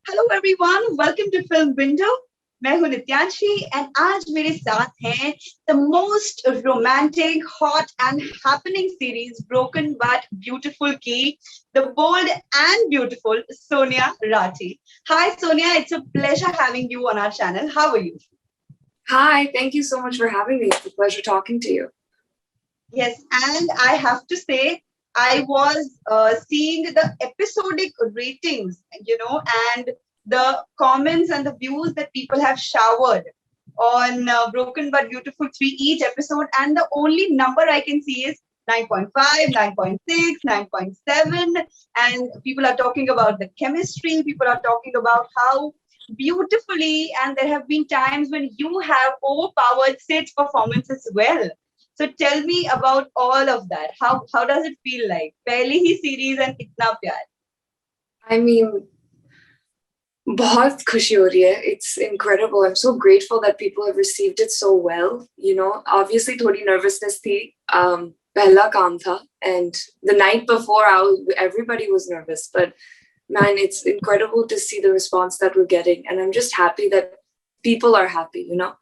Hello everyone, welcome to film window. मैं हूं Nityanshi and आज मेरे साथ हैं the most romantic, hot and happening series broken but beautiful की the bold and beautiful Sonia Rathi. Hi Sonia, it's a pleasure having you on our channel. How are you? Hi, thank you so much for having me. It's a pleasure talking to you. Yes, and I have to say, I was seeing the episodic ratings, and the comments and the views that people have showered on Broken But Beautiful 3 each episode, and the only number I can see is 9.5, 9.6, 9.7, and people are talking about the chemistry, people are talking about how beautifully, and there have been times when you have overpowered Sid's performance as well. So tell me about all of that. How does it feel like? पहली ही series and इतना प्यार. I mean, बहुत खुशी हो रही है. It's incredible. I'm so grateful that people have received it so well. You know, obviously थोड़ी nervousness थी. पहला काम था, and the night before, everybody was nervous. But man, it's incredible to see the response that we're getting, and I'm just happy that people are happy. You know.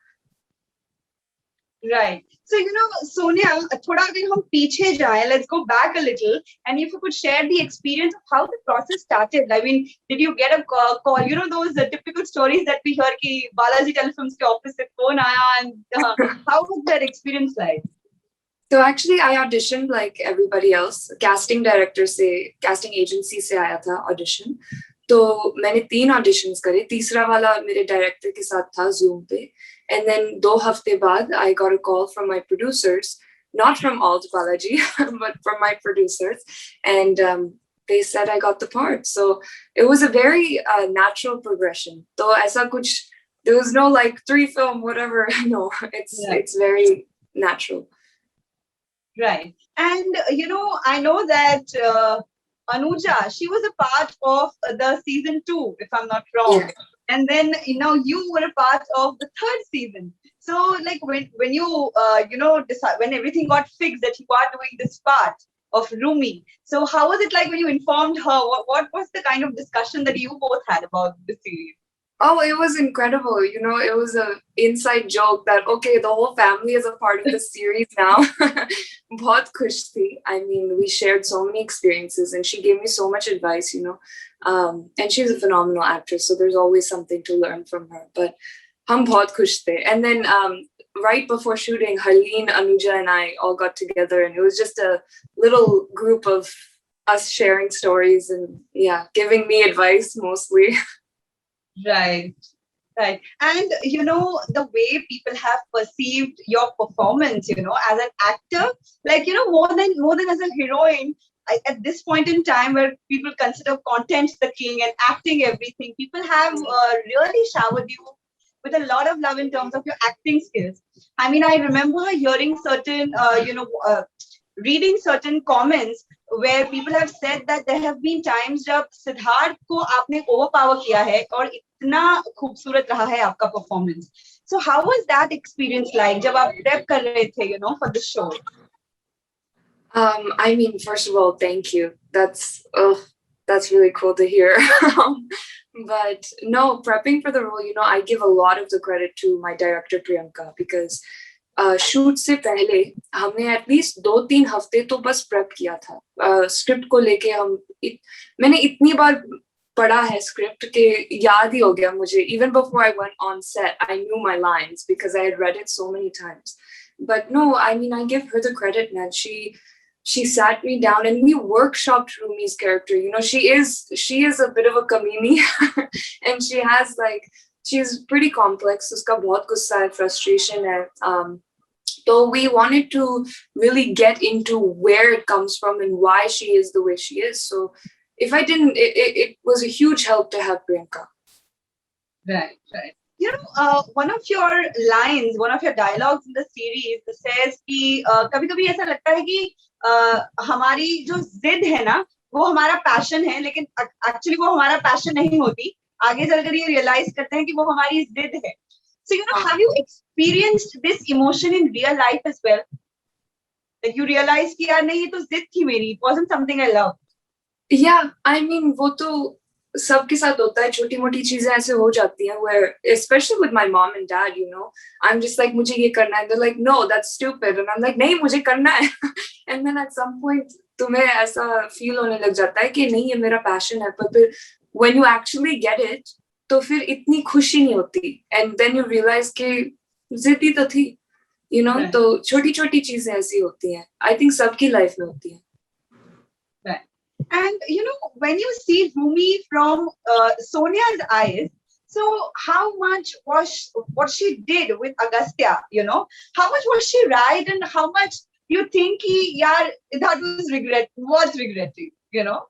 Right. So, Sonia, thoda agar hum piche jaye, let's go back a little. And if you could share the experience of how the process started. I mean, did you get a call? You know, those typical stories that we hear ki Balaji Telefilms ke office se phone aaya, and how was that experience like? So actually, I auditioned like everybody else. Casting agency से आया था audition. तो मैंने 3 auditions करे. तीसरा वाला मेरे director के साथ था Zoom पे. And then 2 हफ्ते बाद, I got a call from my producers, not from Alt Balaji, but from my producers. And they said I got the part. So it was a very natural progression. So ऐसा कुछ, there was no like 3 film, whatever. No, it's very natural. Right. And, I know that Anuja, she was a part of the season 2, if I'm not wrong. Yeah. And then, you were a part of the 3rd season. So, like, when you, decide, when everything got fixed that you are doing this part of Rumi, so how was it like when you informed her? What was the kind of discussion that you both had about the series? Oh, it was incredible. You know, it was an inside joke that, okay, the whole family is a part of the series now. Bahut khush thi. I mean, we shared so many experiences and she gave me so much advice, you know. And she's a phenomenal actress, so there's always something to learn from her. But hum bahut khush the. And then right before shooting, Harleen, Anuja, and I all got together, and it was just a little group of us sharing stories and, yeah, giving me advice mostly. Right. Right. And, the way people have perceived your performance, as an actor, like, more than as a heroine, at this point in time where people consider content the king and acting everything, people have really showered you with a lot of love in terms of your acting skills. I mean, I remember hearing certain, reading certain comments where people have said that there have been times जब सिद्धार्थ को आपने overpower किया है और इतना खूबसूरत रहा है आपका performance. So how was that experience like जब आप prep कर रहे थे, for the show? I mean, first of all, thank you. That's really cool to hear. But no, prepping for the role, I give a lot of the credit to my director Priyanka, because shoot से पहले हमने at least 2-3 हफ्ते तो बस prep किया था script को लेके. मैंने इतनी बार पढ़ा है स्क्रिप्ट के याद ही हो गया मुझे. Even before I went on set, I knew my lines because I had read it so many times. But no, I mean, I give her the credit, man. She sat me down and we workshopped Rumi's character. She is a bit of a kamini and she's pretty complex. Uska bahut gussa hai, frustration hai. So we wanted to really get into where it comes from and why she is the way she is. So if I didn't, it was a huge help to have Priyanka. Right. One of your lines, one of your dialogues in the series says कि कभी-कभी ऐसा लगता है कि हमारी जो जिद है ना, वो हमारा पैशन है, लेकिन एक्चुअली वो हमारा पैशन नहीं होती. आगे चलकर ये रियलाइज करते हैं कि वो हमारी जिद है. So, have you experienced this emotion in real life as well? Like you realize कि यार नहीं ये तो जिद थी मेरी. It wasn't something I loved. Yeah, I mean, वो तो सबके साथ होता है, छोटी मोटी चीजें ऐसे हो जाती हैं where especially with my mom and dad, you know, I'm just like मुझे ये करना है, they're like no that's stupid, and I'm like नहीं मुझे करना है and then at some point तुम्हें ऐसा feel होने लग जाता है कि नहीं ये मेरा passion है, पर फिर when you actually get it तो फिर इतनी खुशी नहीं होती, and then you realize कि जिद्दी तो थी, you know, तो छोटी छोटी चीजें ऐसी होती हैं, I think सबकी life में होती हैं. Right. And you know, when you see Rumi from Sonia's eyes, so how much was what she did with Agastya, you know, how much was she right, and how much you think yeah, that was regretting, you know?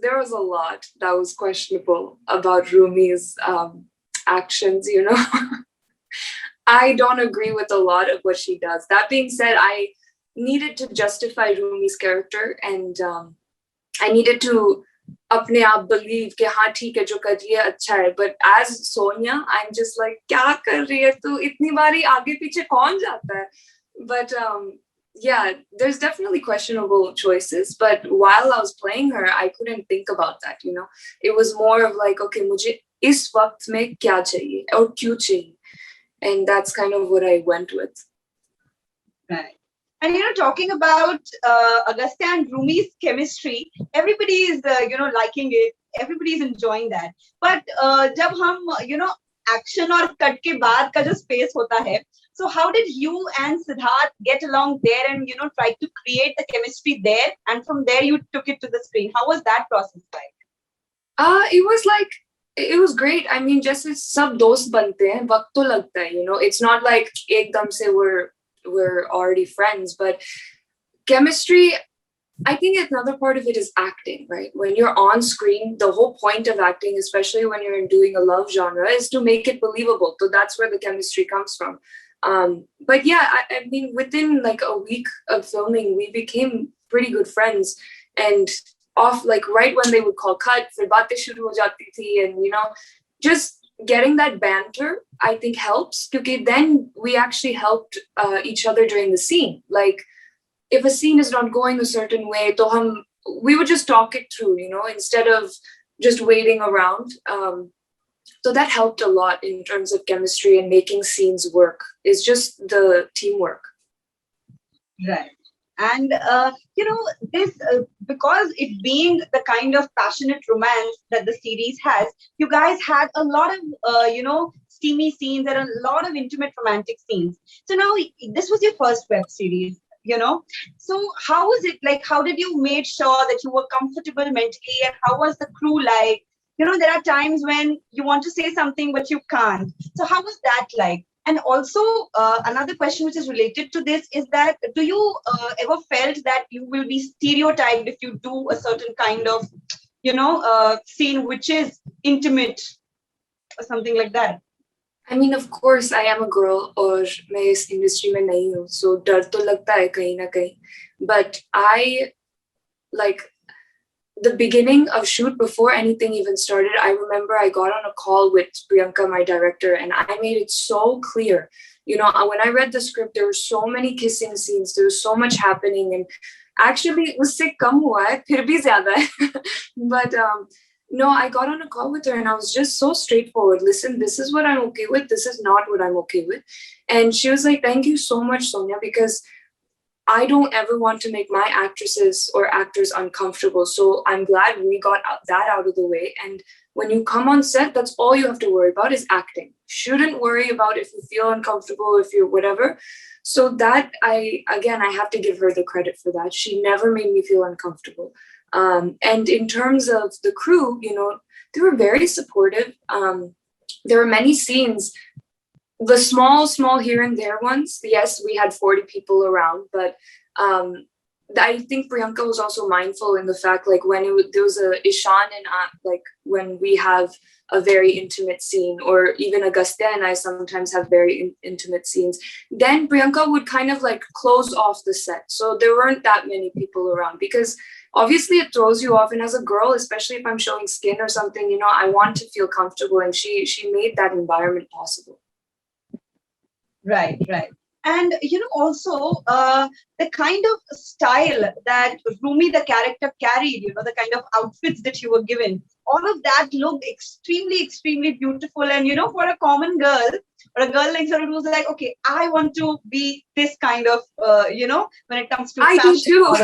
There was a lot that was questionable about Rumi's actions, you know. I don't agree with a lot of what she does. That being said, I needed to justify Rumi's character, and I needed to अपने आप believe कि हाँ ठीक है जो कर रही है अच्छा है, but as Sonia I'm just like क्या कर रही है तू, इतनी बारी आगे पीछे कौन जाता है, but yeah, there's definitely questionable choices, but while I was playing her I couldn't think about that, you know. It was more of like okay मुझे इस वक्त में क्या चाहिए और क्यों चाहिए, and that's kind of what I went with. Right. And you know, talking about Agastya and Rumi's chemistry, everybody is you know liking it. Everybody is enjoying that. But जब हम you know action और cut के बाद का जो space होता है, so how did you and Sidharth get along there and you know try to create the chemistry there, and from there you took it to the screen? How was that process like? It was great. I mean, जैसे सब दोस्त बनते हैं वक्त तो लगता है, you know. It's not like एकदम से we're already friends, but chemistry, I think another part of it is acting, right? When you're on screen, the whole point of acting, especially when you're doing a love genre, is to make it believable. So that's where the chemistry comes from. But yeah, I mean, within like a week of filming, we became pretty good friends, and off like right when they would call cut, फिर बातें शुरू हो जाती थी, and you know, just getting that banter I think helps, because then we actually helped each other during the scene. Like if a scene is not going a certain way, to we would just talk it through, you know, instead of just waiting around. So that helped a lot in terms of chemistry and making scenes work. It's just the teamwork. Right. And you know this because it being the kind of passionate romance that the series has, you guys had a lot of you know steamy scenes and a lot of intimate romantic scenes. So now this was your first web series, you know. So how was it like? How did you make sure that you were comfortable mentally, and how was the crew like? You know, there are times when you want to say something but you can't. So how was that like? And also another question which is related to this is that do you ever felt that you will be stereotyped if you do a certain kind of you know scene which is intimate or something like that? I mean, of course, I am a girl और मैं इस industry में नहीं हूँ, so डर तो लगता है कहीं ना कहीं. But I like the beginning of shoot, before anything even started, I remember I got on a call with Priyanka, my director, and I made it so clear. You know, when I read the script, there were so many kissing scenes, there was so much happening, and actually उससे कम हुआ है, फिर भी ज़्यादा है. But no, I got on a call with her and I was just so straightforward. Listen, this is what I'm okay with. This is not what I'm okay with. And she was like, thank you so much, Sonia, because I don't ever want to make my actresses or actors uncomfortable. So I'm glad we got that out of the way. And when you come on set, that's all you have to worry about is acting. Shouldn't worry about if you feel uncomfortable, if you're whatever. So that I have to give her the credit for that. She never made me feel uncomfortable. And in terms of the crew, you know, they were very supportive. There were many scenes, the small here and there ones. Yes, we had 40 people around, but I think Priyanka was also mindful in the fact, like when there was a Ishan and like when we have a very intimate scene, or even Agastya and I sometimes have very intimate scenes, then Priyanka would kind of like close off the set. So there weren't that many people around, because obviously it throws you off. And as a girl, especially if I'm showing skin or something, you know, I want to feel comfortable, and she made that environment possible. Right. And also the kind of style that Rumi the character carried, the kind of outfits that you were given, all of that looked extremely, extremely beautiful. And for a common girl or a girl like her, it was like, okay, I want to be this kind of when it comes to I do fashion. too.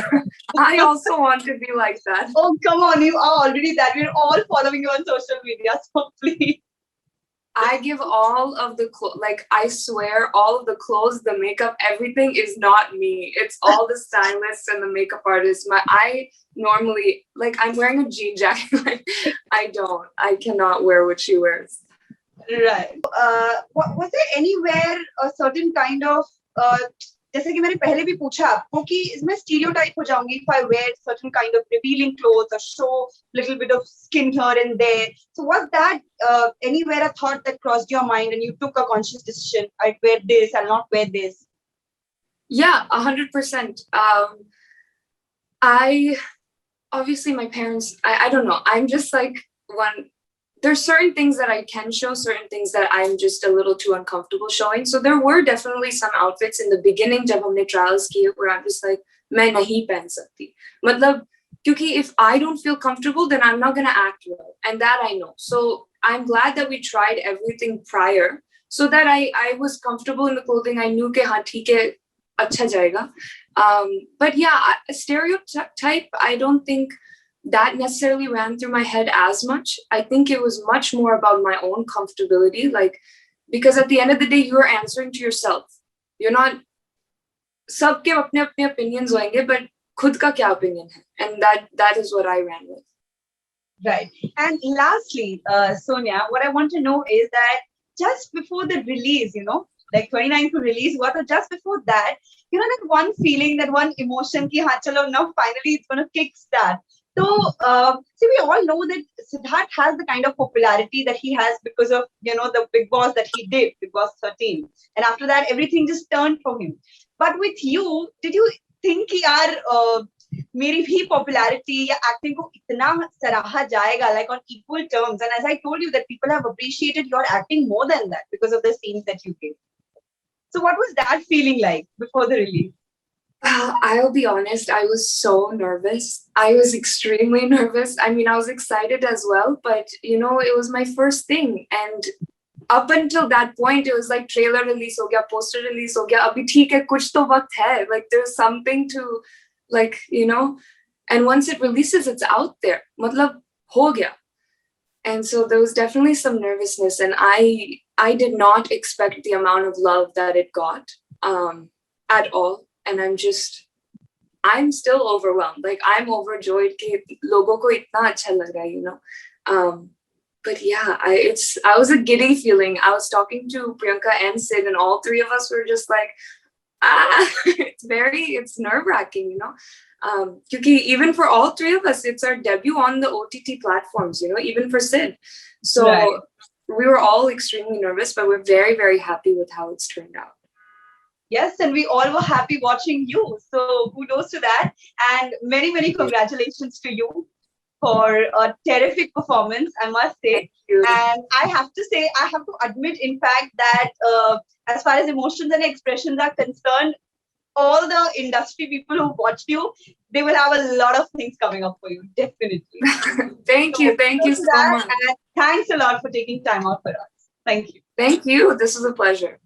I also want to be like that. Oh, come on, you are already that. We're all following you on social media, so please. I give all of the like, I swear, all of the clothes, the makeup, everything is not me. It's all the stylists and the makeup artists. I normally, like, I'm wearing a jean jacket. Like, I cannot wear what she wears. Right. Was there anywhere a certain kind of जैसे कि मैंने पहले भी पूछा आपको कि इसमें stereotype हो जाऊंगी if I wear certain kind of revealing clothes or show little bit of skin here and there. So was that anywhere a thought that crossed your mind and you took a conscious decision? I'd wear this, I'll not wear this. Yeah, 100%. I obviously, my parents, I don't know. I'm just like there's certain things that I can show, certain things that I'm just a little too uncomfortable showing. So there were definitely some outfits in the beginning जब हमने trials किए where I'm just like मैं नहीं पहन सकती. मतलब क्योंकि if I don't feel comfortable, then I'm not gonna act well, and that I know. So I'm glad that we tried everything prior, so that I was comfortable in the clothing. I knew कि हाँ ठीक है, अच्छा जाएगा. But yeah, stereotype, I don't think that necessarily ran through my head as much. I think it was much more about my own comfortability, like, because at the end of the day, you're answering to yourself. You're not सबके अपने अपने opinions होंगे, but खुद का क्या opinion है, and that is what I ran with. Right. And lastly, Sonia, what I want to know is that just before the release, like 29th to release, just before that, that one feeling, that one emotion, ki haan chalo, now finally it's going to kickstart. So, see, we all know that Sidharth has the kind of popularity that he has because of, the Big Boss that he did, Big Boss 13. And after that, everything just turned for him. But with you, did you think कि यार मेरी भी popularity या acting को इतना सराहा जाएगा, like on equal terms? And as I told you, that people have appreciated your acting more than that because of the scenes that you gave. So what was that feeling like before the release? I'll be honest, I was so nervous. I was extremely nervous. I mean, I was excited as well, but it was my first thing. And up until that point, it was like trailer release ho gaya, poster release ho gaya, abhi theek hai, kuch to waqt hai. Like, there's something to, like, and once it releases, it's out there. Matlab, ho gaya. And so there was definitely some nervousness, and I did not expect the amount of love that it got at all. And I'm still overwhelmed. Like, I'm overjoyed कि लोगों को इतना अच्छा लग रहा है, But yeah, I was a giddy feeling. I was talking to Priyanka and Sid, and all three of us were just like, it's nerve-wracking, Because even for all three of us, it's our debut on the OTT platforms, even for Sid. So right. We were all extremely nervous, but we're very, very happy with how it's turned out. Yes, and we all were happy watching you. So kudos to that. And many, many congratulations to you for a terrific performance, I must say. And I have to admit, in fact, that as far as emotions and expressions are concerned, all the industry people who watched you, they will have a lot of things coming up for you, definitely. Thank you so much. And thanks a lot for taking time out for us. Thank you. Thank you. This was a pleasure.